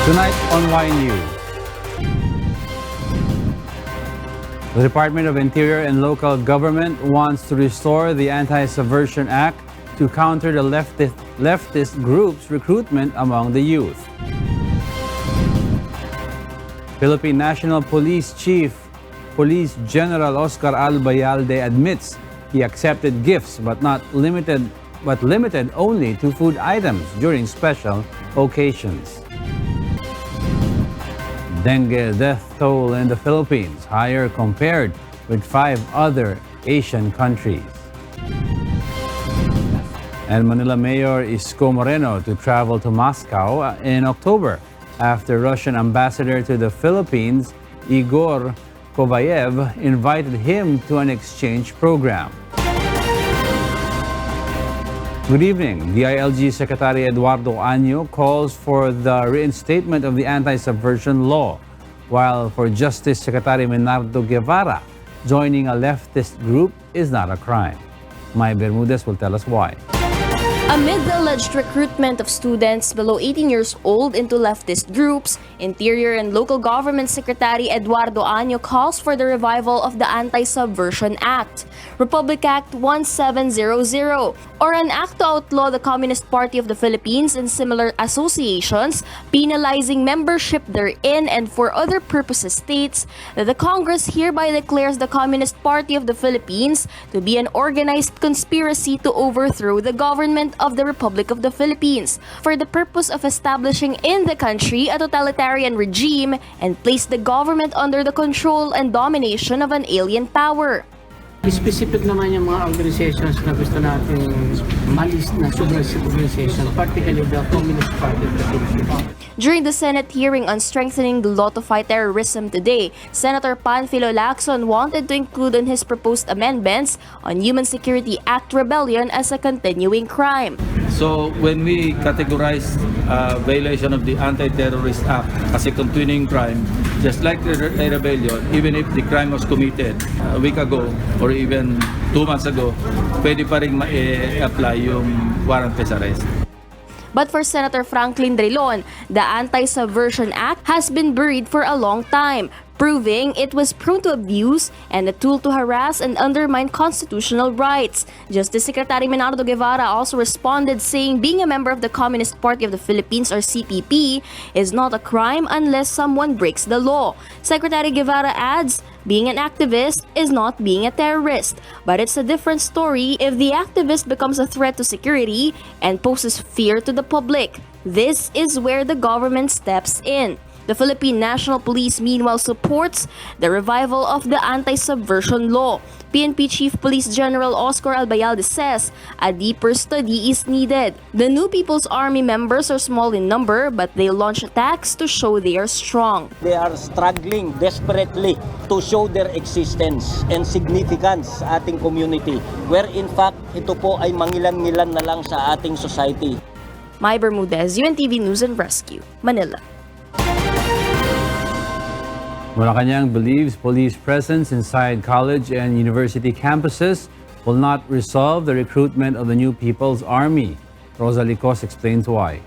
Tonight on Y News, the Department of Interior and Local Government wants to restore the Anti-subversion Act to counter the leftist group's recruitment among the youth. Philippine National Police Chief Police General Oscar Albayalde admits he accepted gifts but limited only to food items during special occasions. Dengue death toll in the Philippines higher compared with 5 other Asian countries. And Manila Mayor Isko Moreno to travel to Moscow in October after Russian ambassador to the Philippines, Igor Kovayev, invited him to an exchange program. Good evening. DILG Secretary Eduardo Año calls for the reinstatement of the anti-subversion law, while for Justice Secretary Menardo Guevara, joining a leftist group is not a crime. May Bermudez will tell us why. Amid the alleged recruitment of students below 18 years old into leftist groups, Interior and Local Government Secretary Eduardo Año calls for the revival of the Anti-Subversion Act, Republic Act 1700, or an act to outlaw the Communist Party of the Philippines and similar associations, penalizing membership therein, and for other purposes states that the Congress hereby declares the Communist Party of the Philippines to be an organized conspiracy to overthrow the government of the Republic of the Philippines for the purpose of establishing in the country a totalitarian regime and place the government under the control and domination of an alien power. Specific naman yung mga organizations na gusto natin malis na subversive organization, particularly the Communist Party of the Philippines. During the Senate hearing on strengthening the law to fight terrorism today, Senator Panfilo Lacson wanted to include in his proposed amendments on Human Security Act rebellion as a continuing crime. So when we categorize violation of the Anti-Terrorist Act as a continuing crime, just like a rebellion, even if the crime was committed a week ago or even 2 months ago, pwede pa rin ma-apply yung warrantless arrest. But for Senator Franklin Drilon, the Anti-Subversion Act has been buried for a long time, proving it was prone to abuse and a tool to harass and undermine constitutional rights. Justice Secretary Menardo Guevara also responded, saying being a member of the Communist Party of the Philippines, or CPP, is not a crime unless someone breaks the law. Secretary Guevara adds, being an activist is not being a terrorist, but it's a different story if the activist becomes a threat to security and poses fear to the public. This is where the government steps in. The Philippine National Police meanwhile supports the revival of the anti-subversion law. PNP Chief Police General Oscar Albayalde says a deeper study is needed. The New People's Army members are small in number, but they launch attacks to show they are strong. They are struggling desperately to show their existence and significance sa ating community, where in fact ito po ay mangilan-ngilan na lang sa ating society. May Bermudez, UNTV News and Rescue, Manila. Malacañang believes police presence inside college and university campuses will not resolve the recruitment of the New People's Army. Rosa Licos explains why.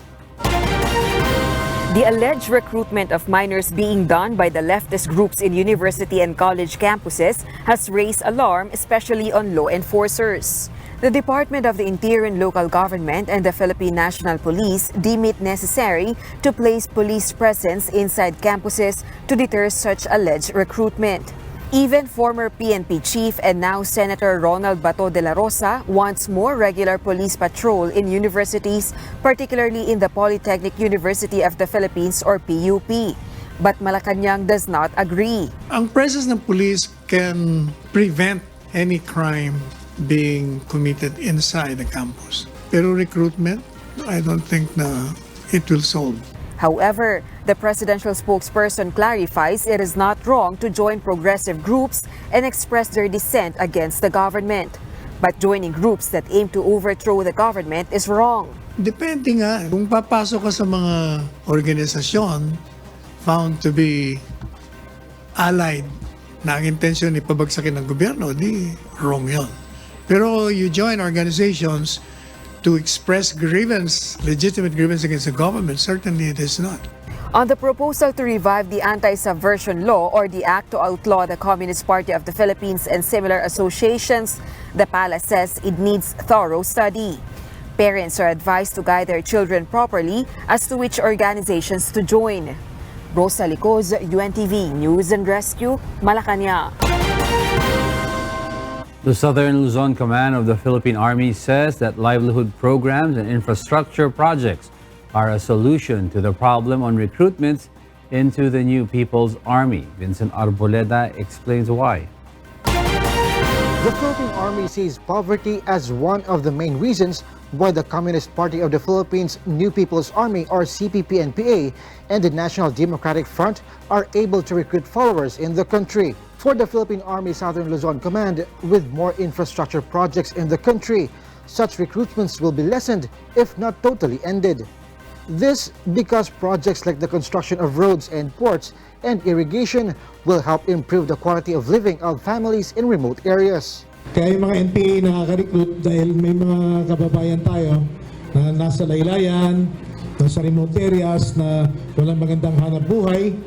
The alleged recruitment of minors being done by the leftist groups in university and college campuses has raised alarm, especially on law enforcers. The Department of the Interior and Local Government and the Philippine National Police deem it necessary to place police presence inside campuses to deter such alleged recruitment. Even former PNP chief and now Senator Ronald Bato de la Rosa wants more regular police patrol in universities, particularly in the Polytechnic University of the Philippines, or PUP. But Malacañang does not agree. Ang presence ng police can prevent any crime being committed inside the campus. Pero recruitment, I don't think na it will solve. However, the presidential spokesperson clarifies it is not wrong to join progressive groups and express their dissent against the government. But joining groups that aim to overthrow the government is wrong. Depende nga, kung papasok ka sa mga organisasyon found to be allied na ang intensyon ipabagsakin ng gobyerno, di wrong yun. Pero you join organizations to express grievance, legitimate grievance against the government, certainly it is not. On the proposal to revive the Anti-Subversion Law or the Act to outlaw the Communist Party of the Philippines and similar associations, the palace says it needs thorough study. Parents are advised to guide their children properly as to which organizations to join. Rosa Licoz, UNTV News and Rescue, Malacañang. The Southern Luzon Command of the Philippine Army says that livelihood programs and infrastructure projects are a solution to the problem on recruitments into the new People's Army. Vincent Arboleda explains why. The Philippine Army sees poverty as one of the main reasons why the Communist Party of the Philippines New People's Army or CPP-NPA and the National Democratic Front are able to recruit followers in the country. For the Philippine Army Southern Luzon Command, with more infrastructure projects in the country, such recruitments will be lessened if not totally ended. This because projects like the construction of roads and ports and irrigation will help improve the quality of living of families in remote areas. Kaya yung mga NPA nakaka-recruit dahil may mga kababayan tayo na nasa laylayan, nasa remote areas na walang magandang hanap buhay,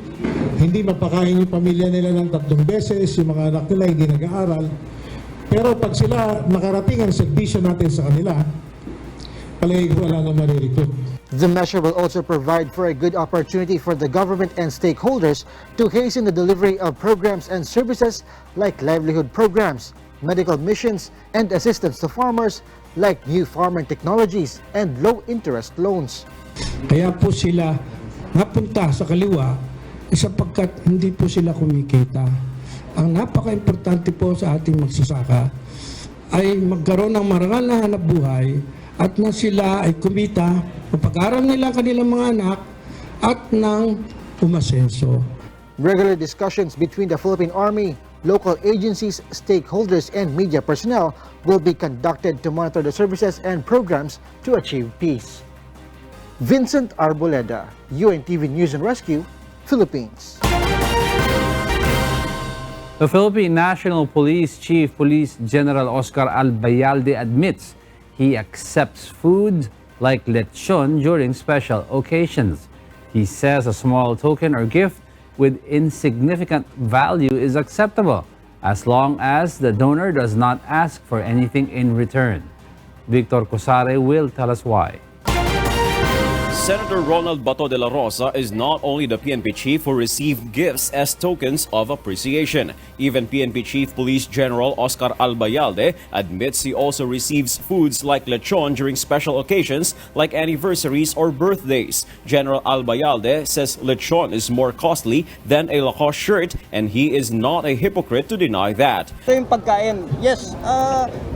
hindi mapakain yung pamilya nila ng 3 beses, yung mga anak nila hindi nag-aaral. Pero pag sila nakarating ang serbisyo natin sa kanila, palagi wala na marirecruit. The measure will also provide for a good opportunity for the government and stakeholders to hasten the delivery of programs and services like livelihood programs, medical missions, and assistance to farmers like new farming technologies and low-interest loans. Kaya po sila napunta sa kaliwa sapagkat hindi po sila kumikita. Ang napaka-importante po sa ating magsasaka ay magkaroon ng marangal na hanap buhay at na sila ay kumita, mapag-aral nila kanilang mga anak at nang umasenso. Regular discussions between the Philippine Army, local agencies, stakeholders, and media personnel will be conducted to monitor the services and programs to achieve peace. Vincent Arboleda, UNTV News and Rescue, Philippines. The Philippine National Police Chief Police General Oscar Albayalde admits he accepts food like lechon during special occasions. He says a small token or gift with insignificant value is acceptable as long as the donor does not ask for anything in return. Victor Cosare will tell us why. Senator Ronald Bato de la Rosa is not only the PNP chief who received gifts as tokens of appreciation. Even PNP Chief Police General Oscar Albayalde admits he also receives foods like lechon during special occasions like anniversaries or birthdays. General Albayalde says lechon is more costly than a Lacoste shirt and he is not a hypocrite to deny that. Ito yung pagkain. Yes,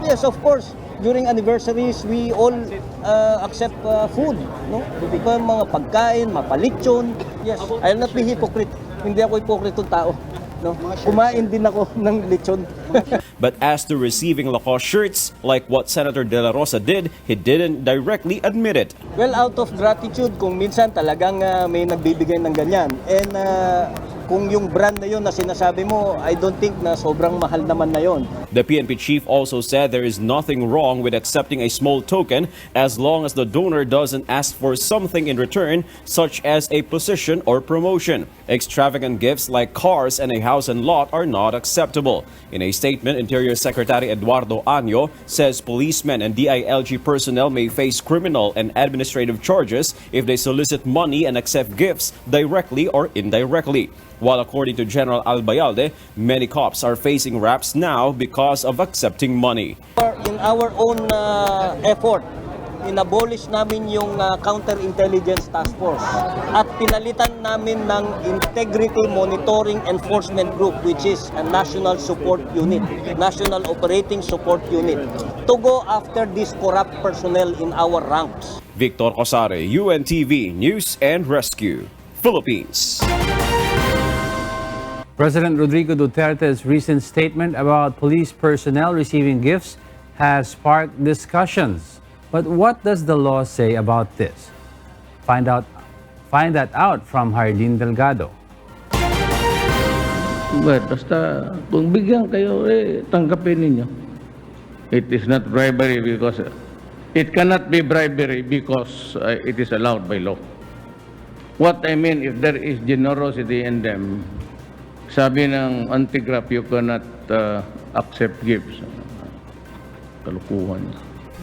yes, of course. During anniversaries, we all accept food, no? Because mga pagkain, mapalitsyon. Yes, I'll not be hypocrite. Hindi ako hypocrite tao, no? Kumain din ako ng lechon. But as to receiving Lacoste shirts, like what Senator De La Rosa did, he didn't directly admit it. Well, out of gratitude, kung minsan talagang may nagbibigay ng ganyan. And kung yung brand na yun na sinasabi mo, I don't think na sobrang mahal naman na yun. The PNP chief also said there is nothing wrong with accepting a small token as long as the donor doesn't ask for something in return, such as a position or promotion. Extravagant gifts like cars and a house and lot are not acceptable. In a statement, Interior Secretary Eduardo Año says policemen and DILG personnel may face criminal and administrative charges if they solicit money and accept gifts directly or indirectly. While according to General Albayalde, many cops are facing raps now because of accepting money. In our own effort, inabolish namin yung Counterintelligence Task Force at pinalitan namin ng Integrity Monitoring Enforcement Group, which is a National Support Unit, National Operating Support Unit, to go after these corrupt personnel in our ranks. Victor Cosare, UNTV News and Rescue, Philippines. President Rodrigo Duterte's recent statement about police personnel receiving gifts has sparked discussions. But what does the law say about this? Find that out from Hardin Delgado. Well, basta kung bigyan kayo, tanggapin ninyo. It is not bribery because it cannot be bribery because it is allowed by law. What I mean, if there is generosity in them, sabi ng anti-graft, you cannot accept gifts. Kalukuhan.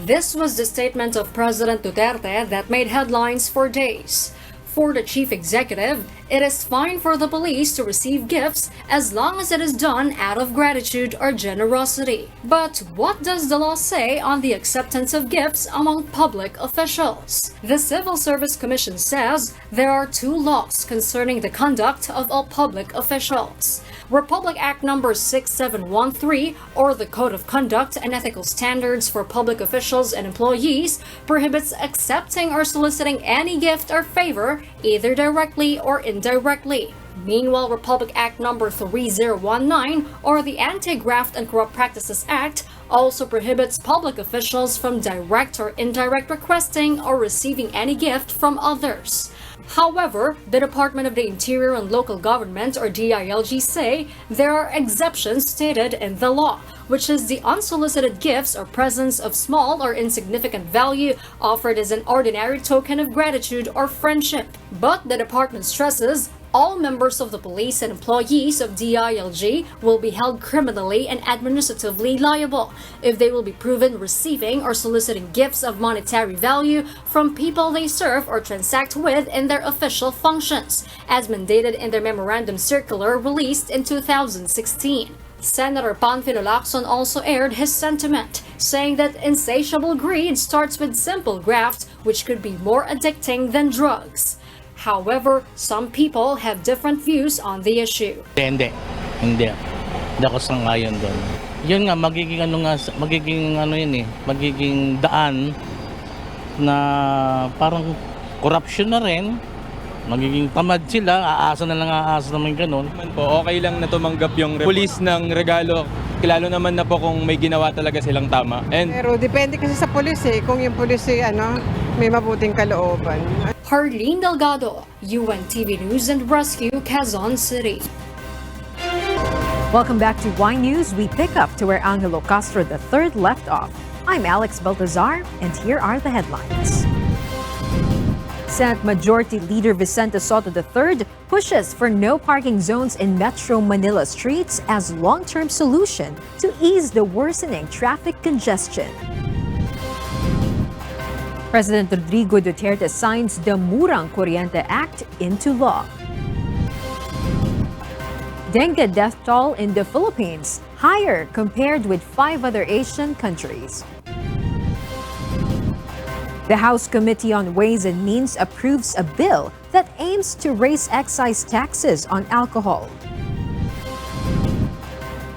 This was the statement of President Duterte that made headlines for days. For the chief executive, it is fine for the police to receive gifts as long as it is done out of gratitude or generosity. But what does the law say on the acceptance of gifts among public officials? The Civil Service Commission says there are two laws concerning the conduct of all public officials. Republic Act number 6713, or the Code of Conduct and Ethical Standards for Public Officials and Employees, prohibits accepting or soliciting any gift or favor, either directly or indirectly. Meanwhile, Republic Act number 3019, or the Anti-Graft and Corrupt Practices Act, also prohibits public officials from direct or indirect requesting or receiving any gift from others. However, the Department of the Interior and Local Government, or DILG, say there are exceptions stated in the law, which is the unsolicited gifts or presents of small or insignificant value offered as an ordinary token of gratitude or friendship. But the department stresses all members of the police and employees of DILG will be held criminally and administratively liable if they will be proven receiving or soliciting gifts of monetary value from people they serve or transact with in their official functions, as mandated in their memorandum circular released in 2016. Senator Panfilo Lacson also aired his sentiment, saying that insatiable greed starts with simple graft, which could be more addicting than drugs. However, some people have different views on the issue. Hindi ako sangayon doon. Yun nga, magiging daan na parang corruption na rin. Magiging tamad sila, aasa naman ganun. Po, okay lang na tumanggap yung pulis ng regalo. Lalo naman na po kung may ginawa talaga silang tama. Pero depende kasi sa pulis kung yung pulis may mabuting kalooban. Harleen Delgado, UNTV News and Rescue, Quezon City. Welcome back to Y News. We pick up to where Angelo Castro III left off. I'm Alex Baltazar, and here are the headlines. Senate Majority Leader Vicente Soto III pushes for no parking zones in Metro Manila streets as long-term solution to ease the worsening traffic congestion. President Rodrigo Duterte signs the Murang Kuryente Act into law. Dengue death toll in the Philippines higher compared with 5 other Asian countries. The House Committee on Ways and Means approves a bill that aims to raise excise taxes on alcohol.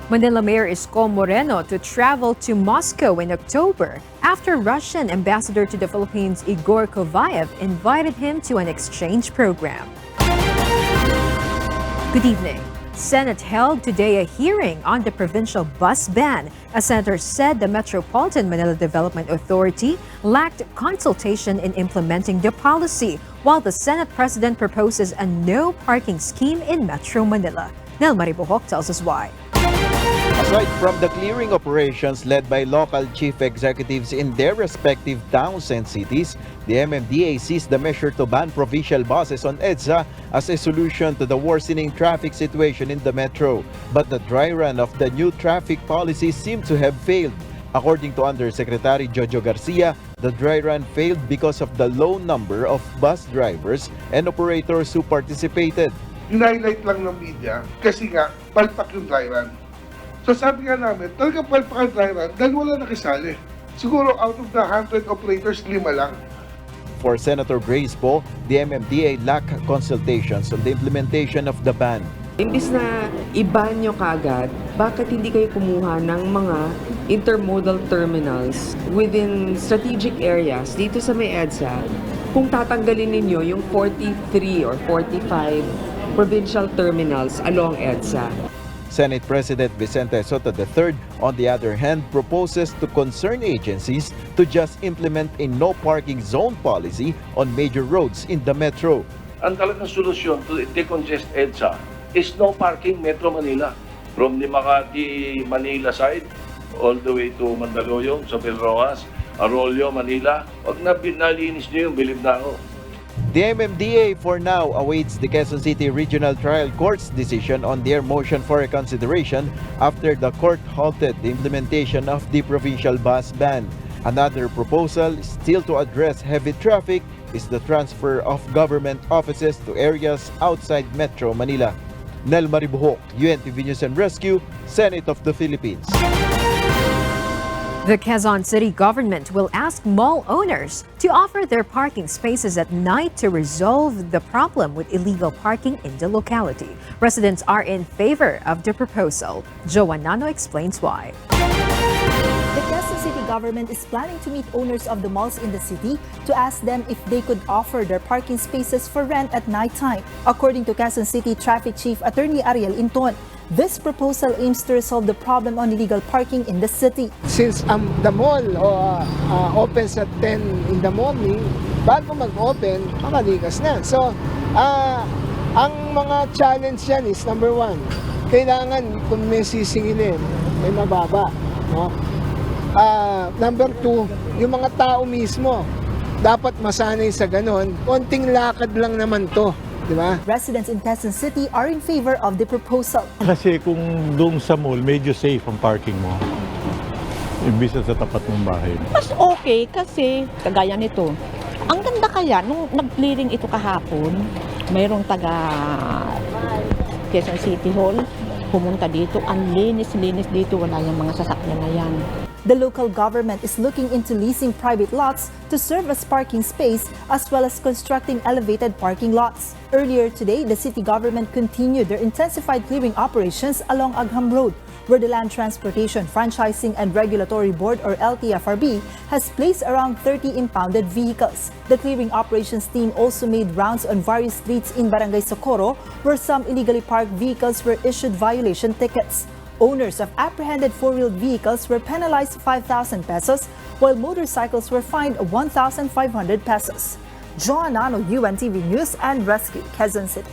Manila Mayor Isko Moreno to travel to Moscow in October after Russian Ambassador to the Philippines Igor Kovayev invited him to an exchange program. Good evening. Senate held today a hearing on the Provincial Bus Ban. A senator said the Metropolitan Manila Development Authority lacked consultation in implementing the policy, while the Senate President proposes a no parking scheme in Metro Manila. Nel Maribohok tells us why. Aside from the clearing operations led by local chief executives in their respective towns and cities, the MMDA sees the measure to ban provincial buses on EDSA as a solution to the worsening traffic situation in the metro. But the dry run of the new traffic policy seemed to have failed. According to Undersecretary Jojo Garcia, the dry run failed because of the low number of bus drivers and operators who participated. Hinighlight lang ng media kasi nga palpak yung dry run. So sabi nga namin, talagang palpak ang dry run dahil wala nakisali. Siguro out of the 100 operators, 5 lang. For Senator Grace Poe, the MMDA lacked consultations on the implementation of the ban. Imbis na i-ban nyo kaagad, bakit hindi kayo kumuha ng mga intermodal terminals within strategic areas dito sa may EDSA? Kung tatanggalin ninyo yung 43 or 45 provincial terminals along EDSA. Senate President Vicente Soto III, on the other hand, proposes to concerned agencies to just implement a no parking zone policy on major roads in the metro. Ang talagang solusyon to decongest EDSA is no parking Metro Manila. From the Makati, Manila side, all the way to Mandaluyong, sa Pilroas, Arroyo, Manila. Pag nalinis nyo yung bilib na ako. The MMDA for now awaits the Quezon City Regional Trial Court's decision on their motion for reconsideration after the court halted the implementation of the Provincial Bus Ban. Another proposal still to address heavy traffic is the transfer of government offices to areas outside Metro Manila. Nel Maribuhok, UNTV News and Rescue, Senate of the Philippines. The Quezon City government will ask mall owners to offer their parking spaces at night to resolve the problem with illegal parking in the locality. Residents are in favor of the proposal. Joan Nano explains why. The Quezon City government is planning to meet owners of the malls in the city to ask them if they could offer their parking spaces for rent at nighttime. According to Quezon City Traffic Chief Attorney Ariel Inton, this proposal aims to resolve the problem on illegal parking in the city. Since the mall opens at 10 in the morning, bago mag-open, makalikas na. So, ang mga challenge yan is number 1, kailangan kung may sisingilin, may mababa. No? Number 2, yung mga tao mismo, dapat masanay sa ganon. Konting lakad lang naman to. Diba? Residents in Quezon City are in favor of the proposal. Kasi kung doon sa mall, medyo safe ang parking mo. Imbis sa tapat ng bahay. Mas okay kasi kagaya nito. Ang ganda kaya, nung nag-clearing ito kahapon, mayroong taga Quezon City Hall, pumunta dito, ang linis-linis dito, wala yung mga sasakyan na yan. The local government is looking into leasing private lots to serve as parking space as well as constructing elevated parking lots. Earlier today, the city government continued their intensified clearing operations along Agham Road, where the Land Transportation Franchising and Regulatory Board or LTFRB has placed around 30 impounded vehicles. The clearing operations team also made rounds on various streets in Barangay Socorro, where some illegally parked vehicles were issued violation tickets. Owners of apprehended four-wheeled vehicles were penalized 5,000 pesos, while motorcycles were fined 1,500 pesos. Joan Nano, UNTV News and Rescue, Quezon City.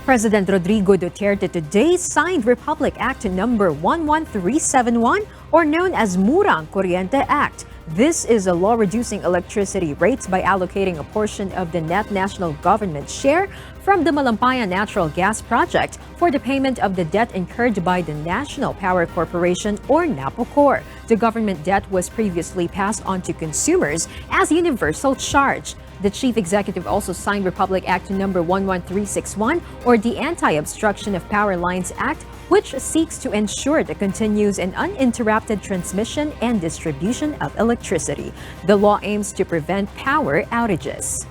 President Rodrigo Duterte today signed Republic Act number 11371, or known as Murang Kuryente Act. This is a law reducing electricity rates by allocating a portion of the net national government share from the Malacañang natural gas project for the payment of the debt incurred by the National Power Corporation or NAPOCOR. The government debt was previously passed on to consumers as universal charge. The chief executive also signed Republic Act number 11361, or the Anti-Obstruction of Power Lines Act, which seeks to ensure the continuous and uninterrupted transmission and distribution of electricity. The law aims to prevent power outages.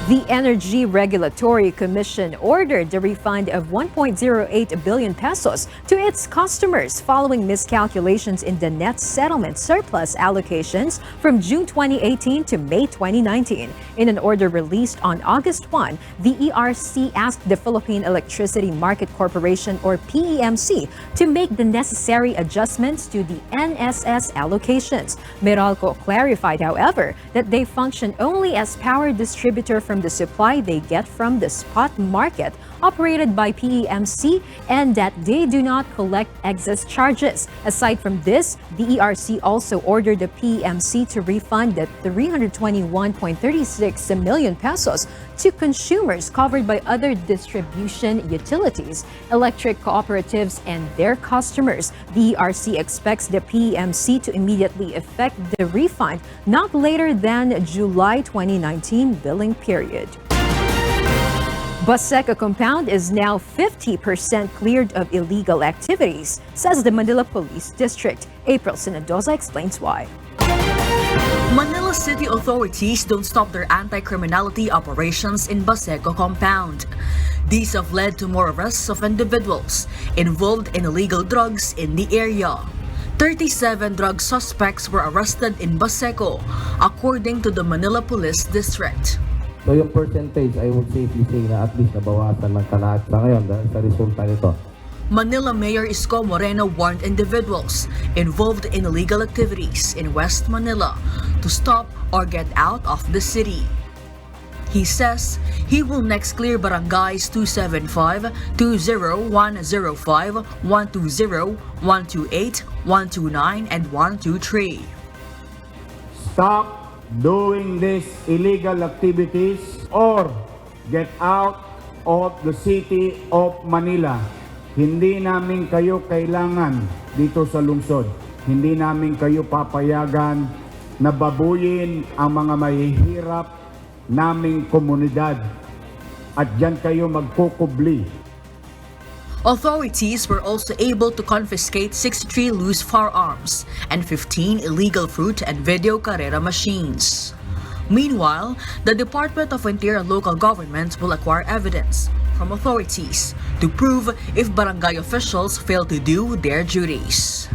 The Energy Regulatory Commission ordered the refund of 1.08 billion pesos to its customers following miscalculations in the net settlement surplus allocations from June 2018 to May 2019. In an order released on August 1, the ERC asked the Philippine Electricity Market Corporation or PEMC to make the necessary adjustments to the NSS allocations. Meralco clarified, however, that they function only as power distributor from the supply they get from the spot market operated by PEMC, and that they do not collect excess charges. Aside from this, the ERC also ordered the PEMC to refund the 321.36 million pesos to consumers covered by other distribution utilities, electric cooperatives, and their customers. The ERC expects the PEMC to immediately effect the refund not later than July 2019 billing period. Baseco compound is now 50% cleared of illegal activities, says the Manila Police District. April Sinadoza explains why. Manila City authorities don't stop their anti-criminality operations in Baseco compound. These have led to more arrests of individuals involved in illegal drugs in the area. 37 drug suspects were arrested in Baseco, according to the Manila Police District. So yung percentage, I would safely say na at least nabawasan ng kalahati sa ngayon dahil sa resulta nito. Manila Mayor Isko Moreno warned individuals involved in illegal activities in West Manila to stop or get out of the city. He says he will next clear barangays 275, 20105, 120, 128, 129, and 123. Stop doing these illegal activities or get out of the city of Manila. Hindi namin kayo kailangan dito sa lungsod. Hindi namin kayo papayagan na babuyin ang mga mahihirap naming komunidad. At diyan kayo magkukubli. Authorities were also able to confiscate 63 loose firearms and 15 illegal fruit and video carrera machines. Meanwhile, the Department of Interior and Local Government will acquire evidence from authorities to prove if barangay officials fail to do their duties.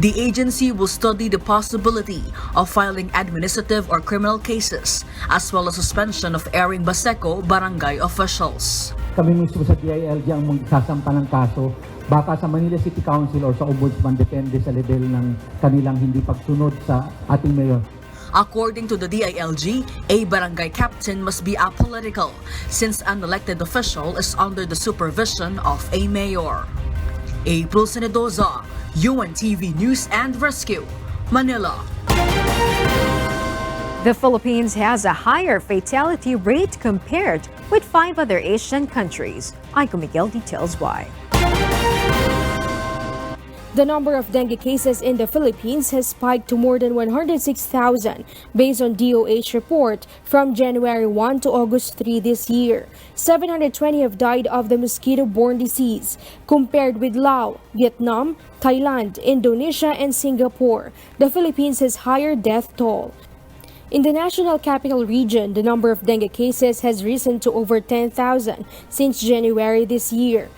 The agency will study the possibility of filing administrative or criminal cases as well as suspension of airing Baseco barangay officials. Kami mismo sa DILG ang magsasampa ng kaso, baka sa Manila City Council or sa Ombudsman, depende sa level ng kanilang hindi pagsunod sa ating mayor. According to the DILG, a barangay captain must be apolitical since an elected official is under the supervision of a mayor. April Senedoza, UNTV News and Rescue, Manila. The Philippines has a higher fatality rate compared with 5 other Asian countries. Aiko Miguel details why. The number of dengue cases in the Philippines has spiked to more than 106,000 based on DOH report from January 1 to August 3 this year. 720 have died of the mosquito-borne disease. Compared with Laos, Vietnam, Thailand, Indonesia, and Singapore, the Philippines has higher death toll. In the National Capital Region, the number of dengue cases has risen to over 10,000 since January this year.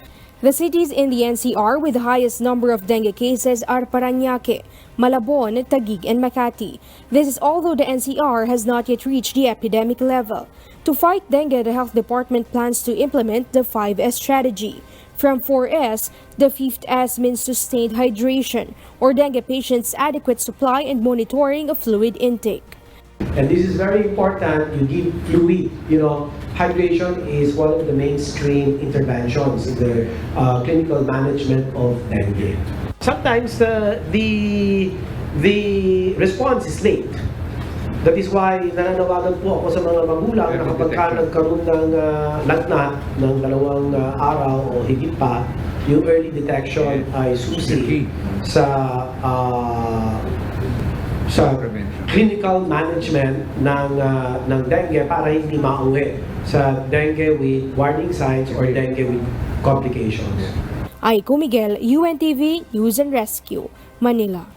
The cities in the NCR with the highest number of dengue cases are Parañaque, Malabon, Taguig, and Makati. This is although the NCR has not yet reached the epidemic level. To fight dengue, the Health Department plans to implement the 5S strategy. From 4S, the 5th S means sustained hydration, or dengue patients' adequate supply and monitoring of fluid intake. And this is very important, you give fluid. Hydration is one of the mainstream interventions in the clinical management of dengue. Sometimes the response is late. That is why nananawagan po ako sa mga magulang na kapag nagkaroon ng lagnat ng 2 araw o higit pa, yung early detection ay susi sa clinical management ng dengue para hindi mauwi sa dengue with warning signs or dengue with complications. Aiko Miguel, UNTV News and Rescue, Manila.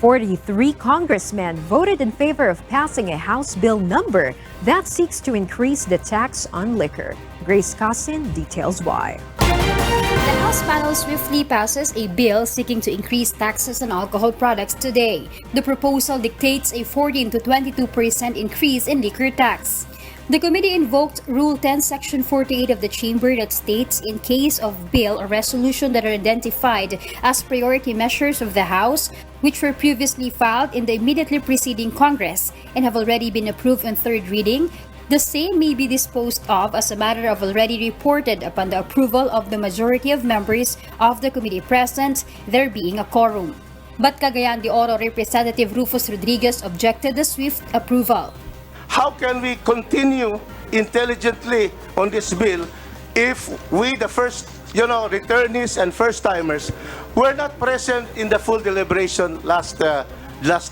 43 congressmen voted in favor of passing a House bill number that seeks to increase the tax on liquor. Grace Casin details why. The House panel swiftly passes a bill seeking to increase taxes on alcohol products today. The proposal dictates a 14 to 22% increase in liquor tax. The committee invoked Rule 10, Section 48 of the Chamber that states in case of bill or resolution that are identified as priority measures of the House, which were previously filed in the immediately preceding Congress and have already been approved on third reading, the same may be disposed of as a matter of already reported upon the approval of the majority of members of the committee present, there being a quorum. But Cagayan de Oro Representative Rufus Rodriguez objected the swift approval. How can we continue intelligently on this bill if we, the first, returnees and first-timers, were not present in the full deliberation last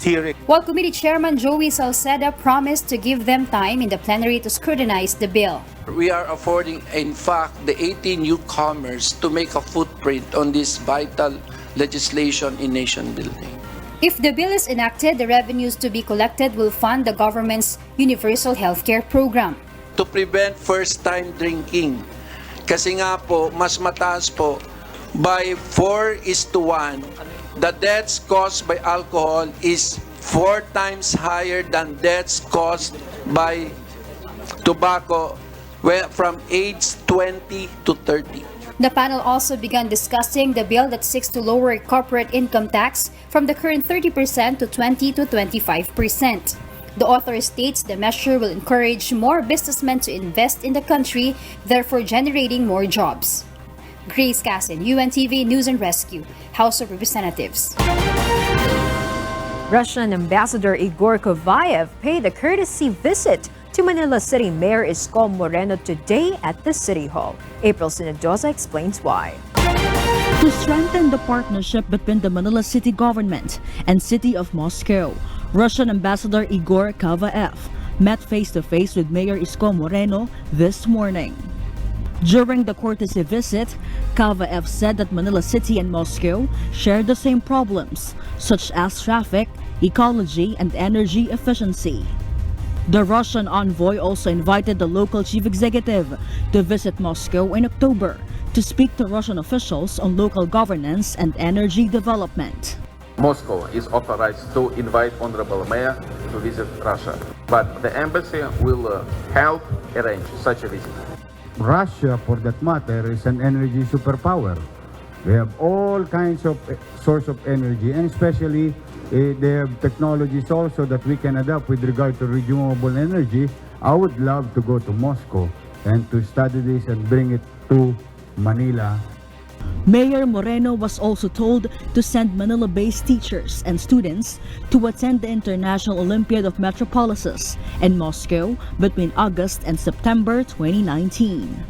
hearing? While Committee Chairman Joey Salceda promised to give them time in the plenary to scrutinize the bill. We are affording, in fact, the 18 newcomers to make a footprint on this vital legislation in nation building. If the bill is enacted, the revenues to be collected will fund the government's universal healthcare program. To prevent first-time drinking. Kasi nga po, mas mataas po, by 4:1, the deaths caused by alcohol is 4 times higher than deaths caused by tobacco from age 20 to 30. The panel also began discussing the bill that seeks to lower corporate income tax from the current 30% to 20 to 25%. The author states the measure will encourage more businessmen to invest in the country, therefore generating more jobs. Grace Casin, UNTV News and Rescue, House of Representatives. Russian Ambassador Igor Kovayev paid a courtesy visit to Manila City Mayor Isko Moreno today at the City Hall. April Sinadoza explains why. To strengthen the partnership between the Manila City government and City of Moscow, Russian Ambassador Igor Kovayev met face-to-face with Mayor Isko Moreno this morning. During the courtesy visit, Kovayev said that Manila City and Moscow share the same problems, such as traffic, ecology, and energy efficiency. The Russian envoy also invited the local chief executive to visit Moscow in October to speak to Russian officials on local governance and energy development. Moscow is authorized to invite Honorable Mayor to visit Russia, but the embassy will help arrange such a visit. Russia, for that matter, is an energy superpower. They have all kinds of source of energy, and especially they have technologies also that we can adapt with regard to renewable energy. I would love to go to Moscow and to study this and bring it to Manila. Mayor Moreno was also told to send Manila-based teachers and students to attend the International Olympiad of Metropolises in Moscow between August and September 2019.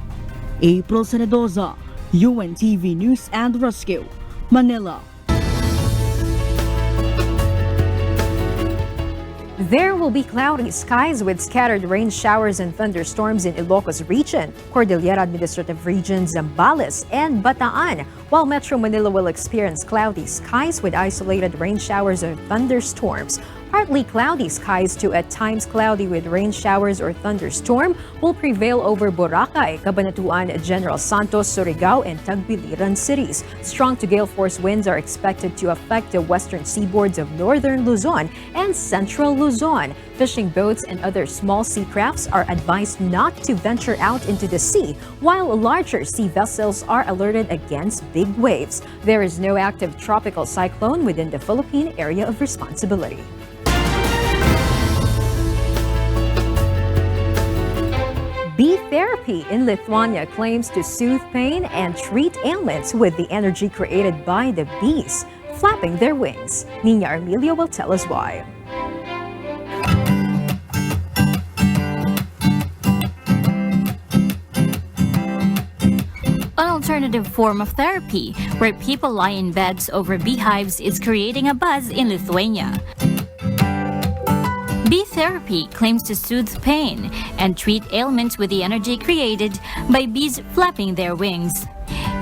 April Sinadoza, UNTV News and Rescue, Manila. There will be cloudy skies with scattered rain showers and thunderstorms in Ilocos region, Cordillera Administrative Region, Zambales, and Bataan, while Metro Manila will experience cloudy skies with isolated rain showers or thunderstorms. Partly cloudy skies to at times cloudy with rain showers or thunderstorm will prevail over Boracay, Cabanatuan, General Santos, Surigao, and Tagbiliran cities. Strong to gale force winds are expected to affect the western seaboards of northern Luzon and central Luzon. Fishing boats and other small sea crafts are advised not to venture out into the sea, while larger sea vessels are alerted against big waves. There is no active tropical cyclone within the Philippine area of responsibility. Bee therapy in Lithuania claims to soothe pain and treat ailments with the energy created by the bees flapping their wings. Nina Armilio will tell us why. An alternative form of therapy where people lie in beds over beehives is creating a buzz in Lithuania. Bee therapy claims to soothe pain and treat ailments with the energy created by bees flapping their wings.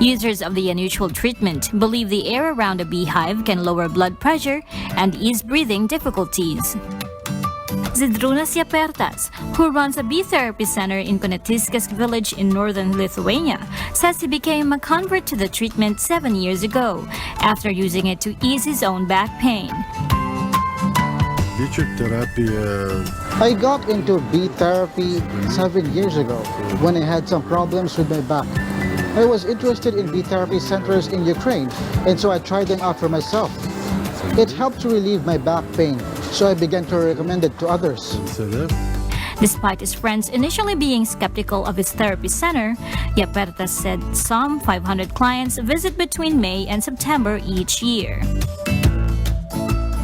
Users of the unusual treatment believe the air around a beehive can lower blood pressure and ease breathing difficulties. Zydrunas Yapertas, who runs a bee therapy center in Konetiskas village in northern Lithuania, says he became a convert to the treatment 7 years ago after using it to ease his own back pain. I got into bee therapy 7 years ago when I had some problems with my back. I was interested in bee therapy centers in Ukraine, and so I tried them out for myself. It helped to relieve my back pain, so I began to recommend it to others. Despite his friends initially being skeptical of his therapy center, Yapertas said some 500 clients visit between May and September each year.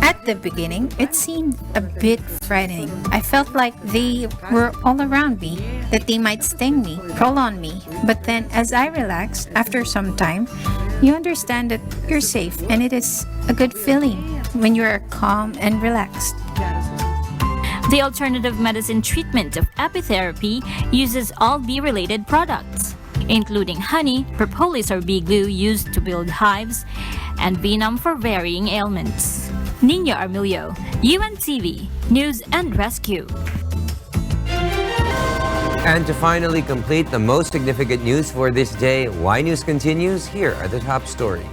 At the beginning, it seemed a bit frightening. I felt like they were all around me, that they might sting me, crawl on me. But then, as I relaxed, after some time, you understand that you're safe, and it is a good feeling when you are calm and relaxed. The alternative medicine treatment of apitherapy uses all bee-related products, including honey, propolis or bee glue used to build hives, and venom for varying ailments. Nina Armilio, UNTV, News and Rescue. And to finally complete the most significant news for this day, Y News continues. Here are the top stories.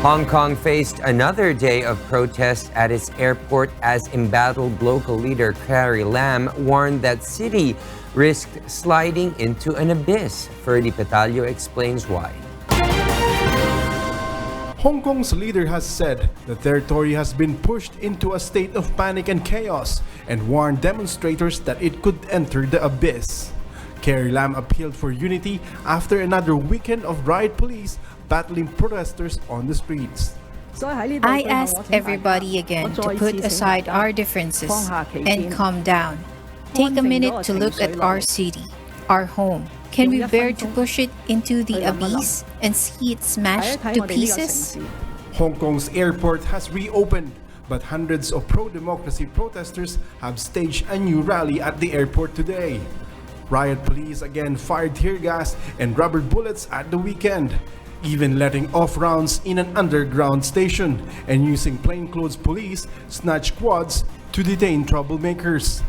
Hong Kong faced another day of protest at its airport as embattled local leader Carrie Lam warned that city risked sliding into an abyss. Ferdy Petalio explains why. Hong Kong's leader has said the territory has been pushed into a state of panic and chaos and warned demonstrators that it could enter the abyss. Carrie Lam appealed for unity after another weekend of riot police battling protesters on the streets. I ask everybody again to put aside our differences and calm down. Take a minute to look at our city, our home. Can we bear to push it into the abyss and see it smashed to pieces? Hong Kong's airport has reopened, but hundreds of pro-democracy protesters have staged a new rally at the airport today. Riot police again fired tear gas and rubber bullets at the weekend, even letting off rounds in an underground station and using plainclothes police snatch quads to detain troublemakers.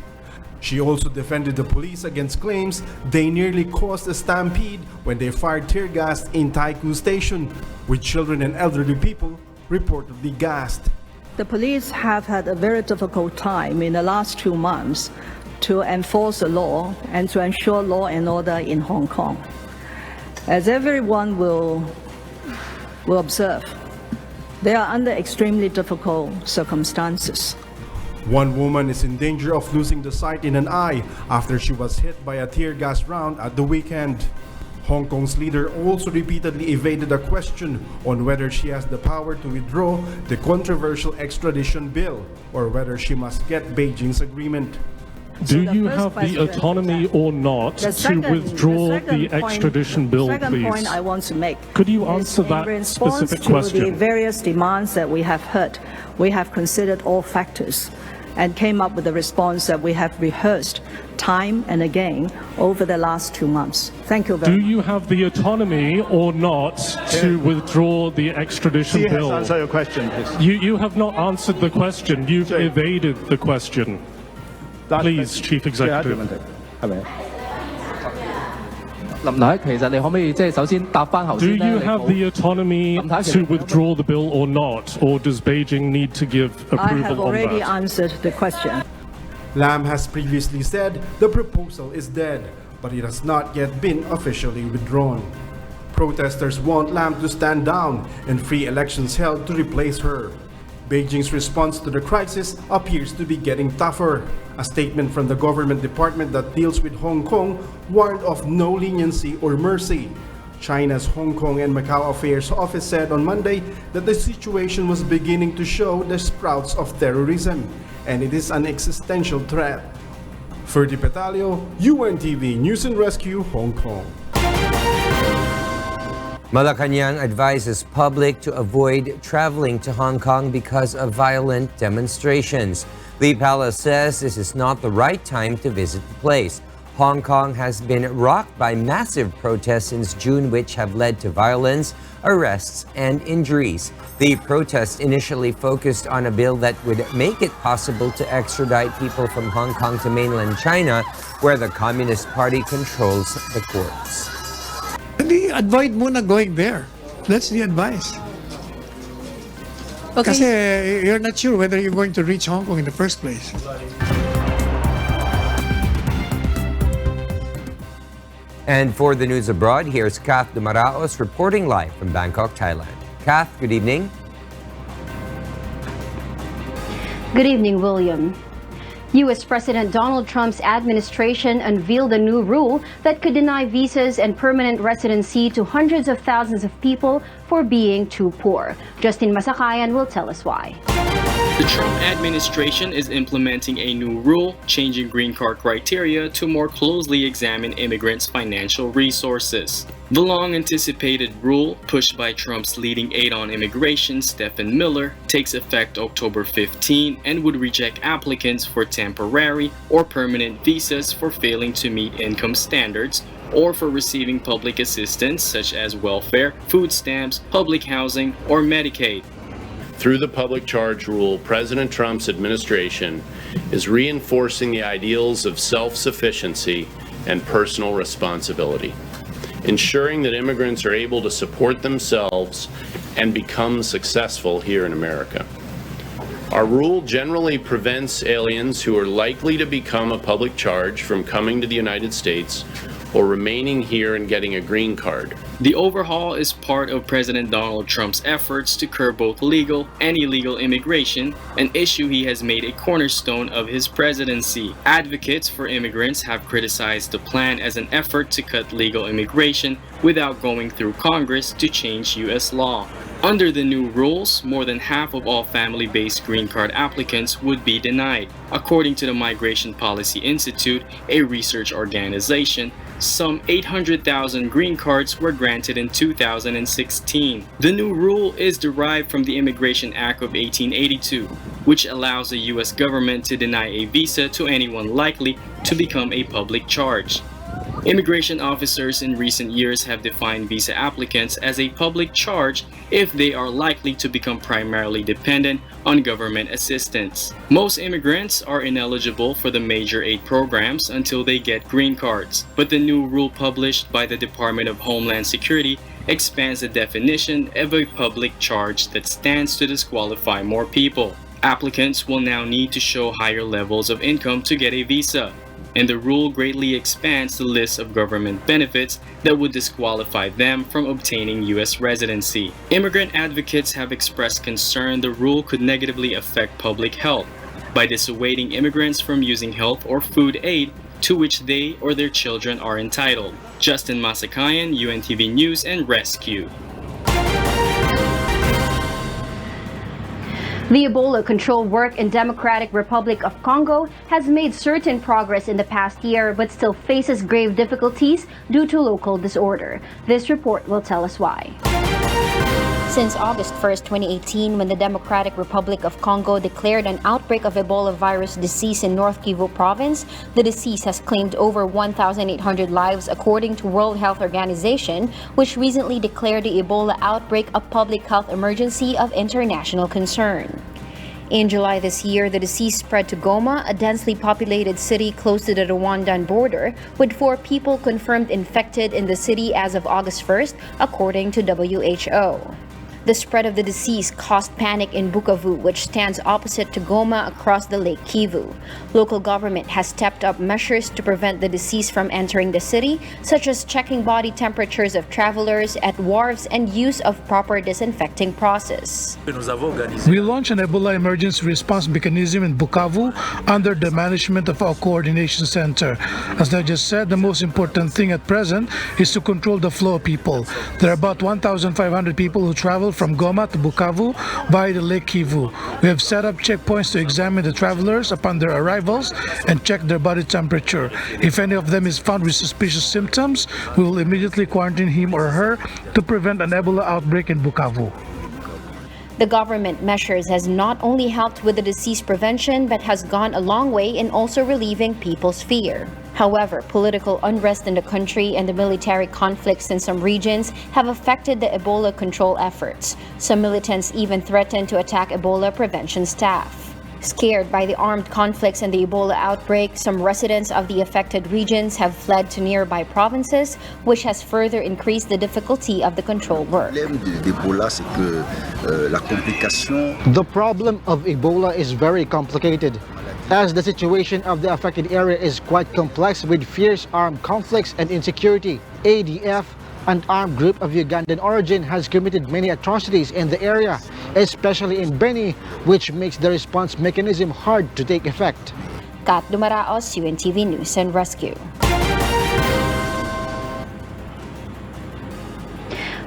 She also defended the police against claims they nearly caused a stampede when they fired tear gas in Taikoo Station, with children and elderly people reportedly gassed. The police have had a very difficult time in the last 2 months to enforce the law and to ensure law and order in Hong Kong. As everyone will observe, they are under extremely difficult circumstances. One woman is in danger of losing the sight in an eye after she was hit by a tear gas round at the weekend. Hong Kong's leader also repeatedly evaded a question on whether she has the power to withdraw the controversial extradition bill or whether she must get Beijing's agreement. Do you have the autonomy or not to withdraw the extradition bill, please? The second point I want to make. Could you answer that specific question? In response to the various demands that we have heard, we have considered all factors and came up with a response that we have rehearsed time and again over the last 2 months. Thank you very much. Do you have the autonomy or not to withdraw the extradition bill? Answer your question, please. You have not answered the question. You've evaded the question. Please, Chief Executive. Do you have the autonomy to withdraw the bill or not? Or does Beijing need to give approval on that? I have already answered the question. Lam has previously said the proposal is dead, but it has not yet been officially withdrawn. Protesters want Lam to stand down and free elections held to replace her. Beijing's response to the crisis appears to be getting tougher. A statement from the government department that deals with Hong Kong warned of no leniency or mercy. China's Hong Kong and Macau Affairs Office said on Monday that the situation was beginning to show the sprouts of terrorism, and it is an existential threat. Ferdy Petalio, UNTV News and Rescue, Hong Kong. Malacañang advises public to avoid traveling to Hong Kong because of violent demonstrations. Lee Palace says this is not the right time to visit the place. Hong Kong has been rocked by massive protests since June, which have led to violence, arrests, and injuries. The protests initially focused on a bill that would make it possible to extradite people from Hong Kong to mainland China, where the Communist Party controls the courts. Avoid muna going there. That's the advice. Okay. Kasi you're not sure whether you're going to reach Hong Kong in the first place. And for the news abroad, here's Kath Dumaraos reporting live from Bangkok, Thailand. Kath, good evening. Good evening, William. U.S. President Donald Trump's administration unveiled a new rule that could deny visas and permanent residency to hundreds of thousands of people for being too poor. Justin Malacañang will tell us why. The Trump administration is implementing a new rule, changing green card criteria to more closely examine immigrants' financial resources. The long-anticipated rule, pushed by Trump's leading aide on immigration, Stephen Miller, takes effect October 15 and would reject applicants for temporary or permanent visas for failing to meet income standards or for receiving public assistance such as welfare, food stamps, public housing, or Medicaid. Through the public charge rule, President Trump's administration is reinforcing the ideals of self-sufficiency and personal responsibility, ensuring that immigrants are able to support themselves and become successful here in America. Our rule generally prevents aliens who are likely to become a public charge from coming to the United States or remaining here and getting a green card. The overhaul is part of President Donald Trump's efforts to curb both legal and illegal immigration, an issue he has made a cornerstone of his presidency. Advocates for immigrants have criticized the plan as an effort to cut legal immigration without going through Congress to change U.S. law. Under the new rules, more than half of all family-based green card applicants would be denied. According to the Migration Policy Institute, a research organization, some 800,000 green cards were granted in 2016. The new rule is derived from the Immigration Act of 1882, which allows the U.S. government to deny a visa to anyone likely to become a public charge. Immigration officers in recent years have defined visa applicants as a public charge if they are likely to become primarily dependent on government assistance. Most immigrants are ineligible for the major aid programs until they get green cards, but the new rule published by the Department of Homeland Security expands the definition of a public charge that stands to disqualify more people. Applicants will now need to show higher levels of income to get a visa, and the rule greatly expands the list of government benefits that would disqualify them from obtaining U.S. residency. Immigrant advocates have expressed concern the rule could negatively affect public health by dissuading immigrants from using health or food aid to which they or their children are entitled. Justin Malacañang, UNTV News and Rescue. The Ebola control work in Democratic Republic of Congo has made certain progress in the past year but still faces grave difficulties due to local disorder. This report will tell us why. Since August 1st, 2018, when the Democratic Republic of Congo declared an outbreak of Ebola virus disease in North Kivu province, the disease has claimed over 1,800 lives according to World Health Organization, which recently declared the Ebola outbreak a public health emergency of international concern. In July this year, the disease spread to Goma, a densely populated city close to the Rwandan border, with 4 people confirmed infected in the city as of August 1st, according to WHO. The spread of the disease caused panic in Bukavu, which stands opposite to Goma across the Lake Kivu. Local government has stepped up measures to prevent the disease from entering the city, such as checking body temperatures of travelers at wharves and use of proper disinfecting process. We launched an Ebola emergency response mechanism in Bukavu under the management of our coordination center. As I just said, the most important thing at present is to control the flow of people. There are about 1,500 people who travel from Goma to Bukavu via the Lake Kivu. We have set up checkpoints to examine the travelers upon their arrivals and check their body temperature. If any of them is found with suspicious symptoms, we will immediately quarantine him or her to prevent an Ebola outbreak in Bukavu. The government measures has not only helped with the disease prevention but has gone a long way in also relieving people's fear. However, political unrest in the country and the military conflicts in some regions have affected the Ebola control efforts. Some militants even threatened to attack Ebola prevention staff. Scared by the armed conflicts and the Ebola outbreak, some residents of the affected regions have fled to nearby provinces, which has further increased the difficulty of the control work. The problem of Ebola is very complicated, as the situation of the affected area is quite complex with fierce armed conflicts and insecurity. ADF, an armed group of Ugandan origin, has committed many atrocities in the area, especially in Beni, which makes the response mechanism hard to take effect. Kat Dumaraos, UNTV News and Rescue.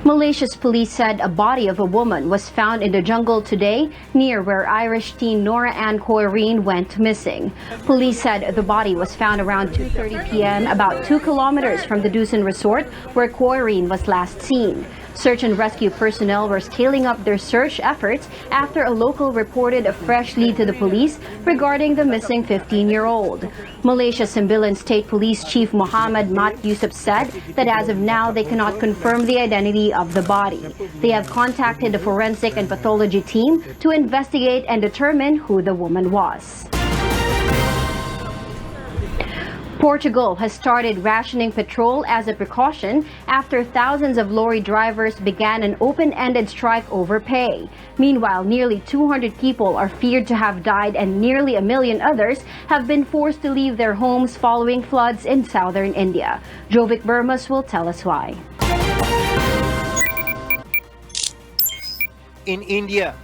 Malaysia's police said a body of a woman was found in the jungle today near where Irish teen Nora Ann Coireen went missing. Police said the body was found around 2:30 p.m. about 2 kilometers from the Dusun Resort where Coireen was last seen. Search and rescue personnel were scaling up their search efforts after a local reported a fresh lead to the police regarding the missing 15-year-old. Malaysia's Sembilan State Police Chief Muhammad Mat Yusof said that as of now they cannot confirm the identity of the body. They have contacted the forensic and pathology team to investigate and determine who the woman was. Portugal has started rationing petrol as a precaution after thousands of lorry drivers began an open-ended strike over pay. Meanwhile, nearly 200 people are feared to have died and nearly 1 million others have been forced to leave their homes following floods in southern India. Jovic Burmas will tell us why. In India,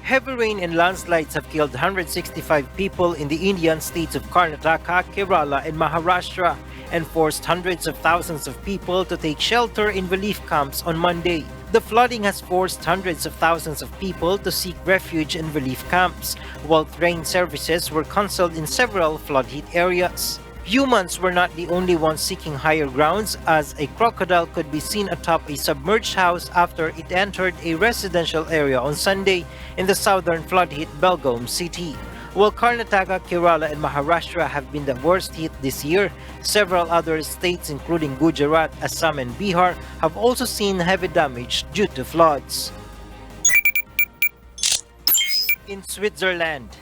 heavy rain and landslides have killed 165 people in the Indian states of Karnataka, Kerala, and Maharashtra and forced hundreds of thousands of people to take shelter in relief camps on Monday. The flooding has forced hundreds of thousands of people to seek refuge in relief camps, while train services were cancelled in several flood-hit areas. Humans were not the only ones seeking higher grounds, as a crocodile could be seen atop a submerged house after it entered a residential area on Sunday in the southern flood-hit Belgaum city. While Karnataka, Kerala, and Maharashtra have been the worst hit this year, several other states including Gujarat, Assam, and Bihar have also seen heavy damage due to floods. In Switzerland,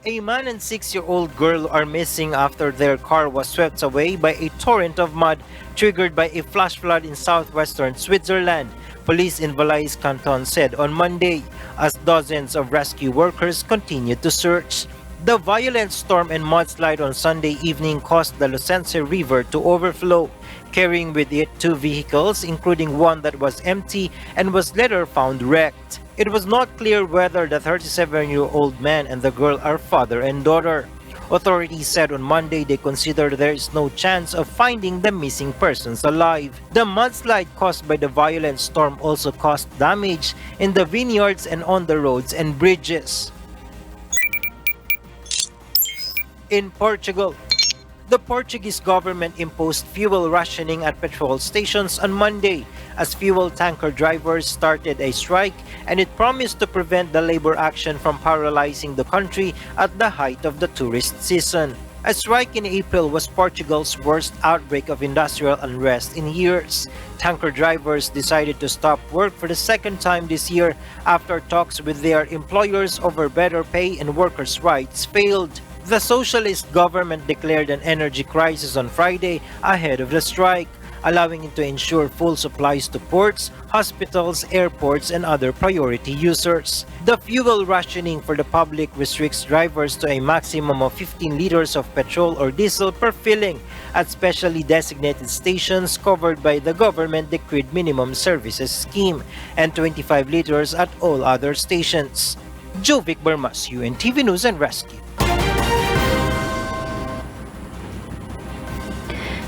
a man and 6-year-old girl are missing after their car was swept away by a torrent of mud triggered by a flash flood in southwestern Switzerland, police in Valais Canton said on Monday, as dozens of rescue workers continued to search. The violent storm and mudslide on Sunday evening caused the Lucense River to overflow, carrying with it 2 vehicles, including one that was empty and was later found wrecked. It was not clear whether the 37-year-old man and the girl are father and daughter. Authorities said on Monday they consider there is no chance of finding the missing persons alive. The mudslide caused by the violent storm also caused damage in the vineyards and on the roads and bridges. In Portugal, the Portuguese government imposed fuel rationing at petrol stations on Monday as fuel tanker drivers started a strike, and it promised to prevent the labor action from paralyzing the country at the height of the tourist season. A strike in April was Portugal's worst outbreak of industrial unrest in years. Tanker drivers decided to stop work for the second time this year after talks with their employers over better pay and workers' rights failed. The socialist government declared an energy crisis on Friday ahead of the strike, allowing it to ensure full supplies to ports, hospitals, airports, and other priority users. The fuel rationing for the public restricts drivers to a maximum of 15 liters of petrol or diesel per filling at specially designated stations covered by the government-decreed minimum services scheme, and 25 liters at all other stations. Jovic Bermas, UNTV News and Rescue.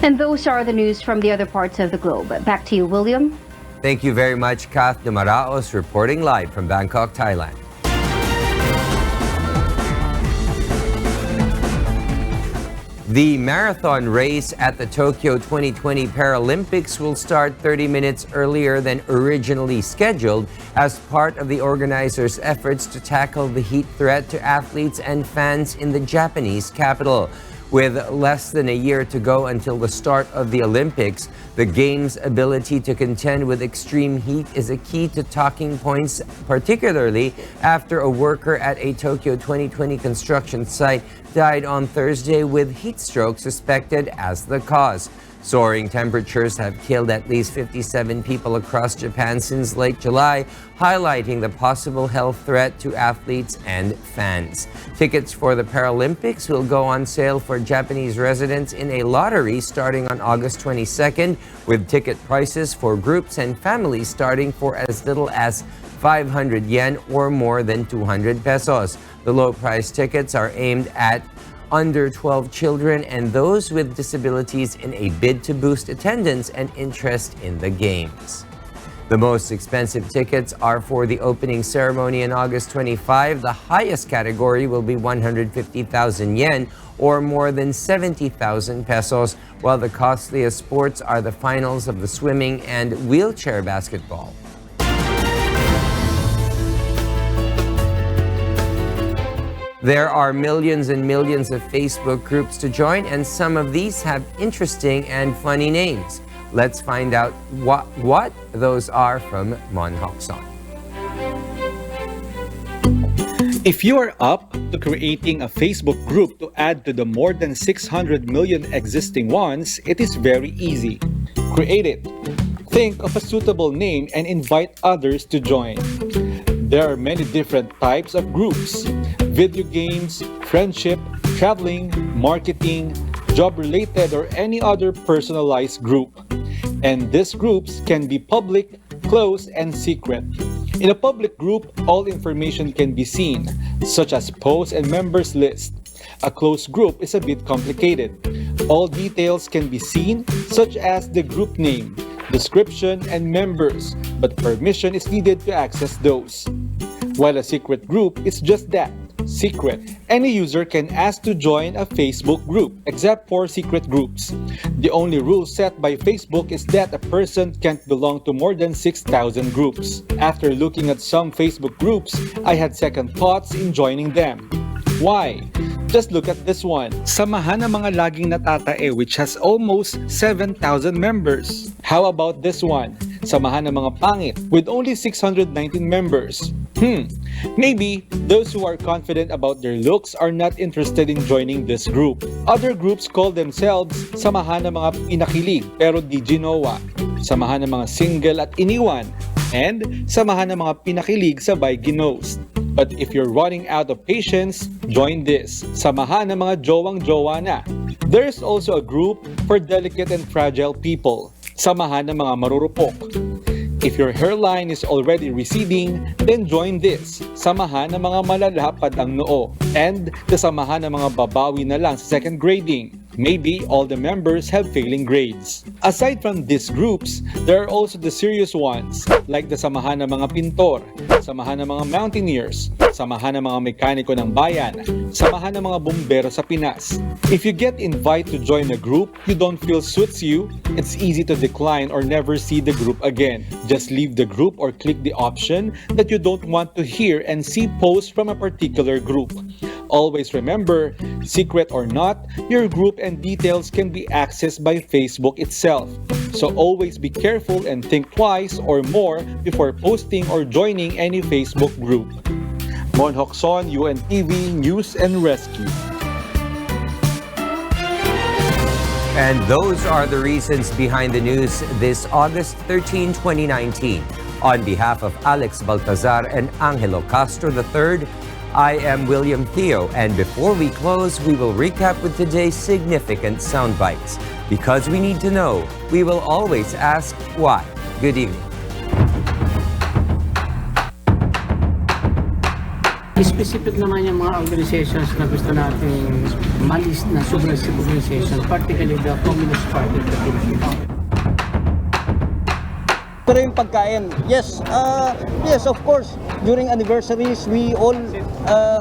And those are the news from the other parts of the globe. Back to you, William. Thank you very much, Kath de Maraos, reporting live from Bangkok, Thailand. The marathon race at the Tokyo 2020 Paralympics will start 30 minutes earlier than originally scheduled as part of the organizers' efforts to tackle the heat threat to athletes and fans in the Japanese capital. With less than a year to go until the start of the Olympics, the Games' ability to contend with extreme heat is a key to talking points, particularly after a worker at a Tokyo 2020 construction site died on Thursday with heat stroke suspected as the cause. Soaring temperatures have killed at least 57 people across Japan since late July, highlighting the possible health threat to athletes and fans. Tickets for the Paralympics will go on sale for Japanese residents in a lottery starting on August 22nd, with ticket prices for groups and families starting for as little as 500 yen or more than 200 pesos. The low-price tickets are aimed at under 12 children and those with disabilities in a bid to boost attendance and interest in the Games. The most expensive tickets are for the opening ceremony on August 25. The highest category will be 150,000 yen or more than 70,000 pesos, while the costliest sports are the finals of the swimming and wheelchair basketball. There are millions and millions of Facebook groups to join, and some of these have interesting and funny names. Let's find out what those are from Mon Hokson. If you are up to creating a Facebook group to add to the more than 600 million existing ones, it is very easy. Create it. Think of a suitable name and invite others to join. There are many different types of groups: video games, friendship, traveling, marketing, job-related, or any other personalized group. And these groups can be public, closed, and secret. In a public group, all information can be seen, such as posts and members list. A closed group is a bit complicated. All details can be seen, such as the group name, description, and members, but permission is needed to access those. While a secret group is just that, secret. Any user can ask to join a Facebook group, except for secret groups. The only rule set by Facebook is that a person can't belong to more than 6,000 groups. After looking at some Facebook groups, I had second thoughts in joining them. Why? Just look at this one. Samahan ng mga laging natatae, which has almost 7,000 members. How about this one? Samahan ng mga pangit with only 619 members. Maybe those who are confident about their looks are not interested in joining this group. Other groups call themselves Samahan ng mga Pinakilig pero di ginawa, Samahan ng mga Single at Iniwan, and Samahan ng mga Pinakilig sabay ginost. But if you're running out of patience, join this, Samahan ng mga Jowang-Jowa na. There's also a group for delicate and fragile people, Samahan ng mga Marurupok. If your hairline is already receding, then join this, Samahan ng mga Malalapad ang noo, and the Samahan ng mga Babawi na lang sa second grading. Maybe all the members have failing grades. Aside from these groups, there are also the serious ones, like the Samahan ng mga Pintor, Samahan ng mga Mountaineers, Samahan ng mga Mekaniko ng Bayan, Samahan ng mga Bumbero sa Pinas. If you get invited to join a group you don't feel suits you, it's easy to decline or never see the group again. Just leave the group or click the option that you don't want to hear and see posts from a particular group. Always remember, secret or not, your group and details can be accessed by Facebook itself. So always be careful and think twice or more before posting or joining any Facebook group. Mon Hokson, UNTV News and Rescue. And those are the reasons behind the news this August 13, 2019. On behalf of Alex Baltazar and Angelo Castro III, I am William Theo, and before we close, we will recap with today's significant sound bites. Because we need to know, we will always ask why. Good evening. Specific naman yung mga organizations na gusto nating malis na subversive organization, particularly the Communist Party of the Philippines. Pero yung pagkain, yes, of course, during anniversaries, we all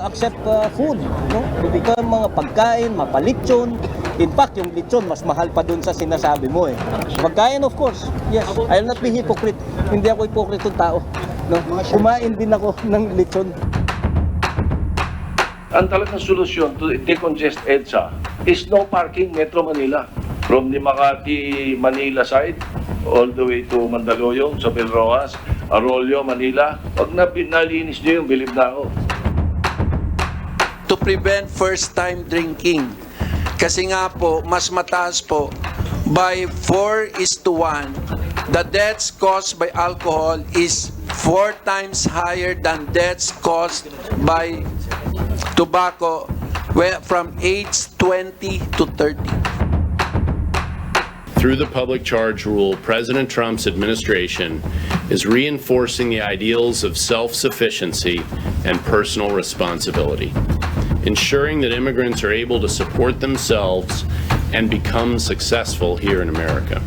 accept food, no? Yung mga pagkain, mapalitsyon. In fact, yung litsyon, mas mahal pa dun sa sinasabi mo eh. Pagkain, of course, yes. I'll not be hypocrite. Hindi ako hypocrite tao. No? Kumain din ako ng litsyon. Ang talagang solusyon to decongest EDSA is no parking Metro Manila. From the Makati, Manila side, all the way to Mandaluyong, sa Belroas, Arroyo, Manila. Pag nalinis nyo yung bilib na ako. To prevent first-time drinking. Kasi nga po, mas mataas po, by 4:1, the deaths caused by alcohol is 4 times higher than deaths caused by tobacco from age 20 to 30. Through the public charge rule, President Trump's administration is reinforcing the ideals of self-sufficiency and personal responsibility, ensuring that immigrants are able to support themselves and become successful here in America.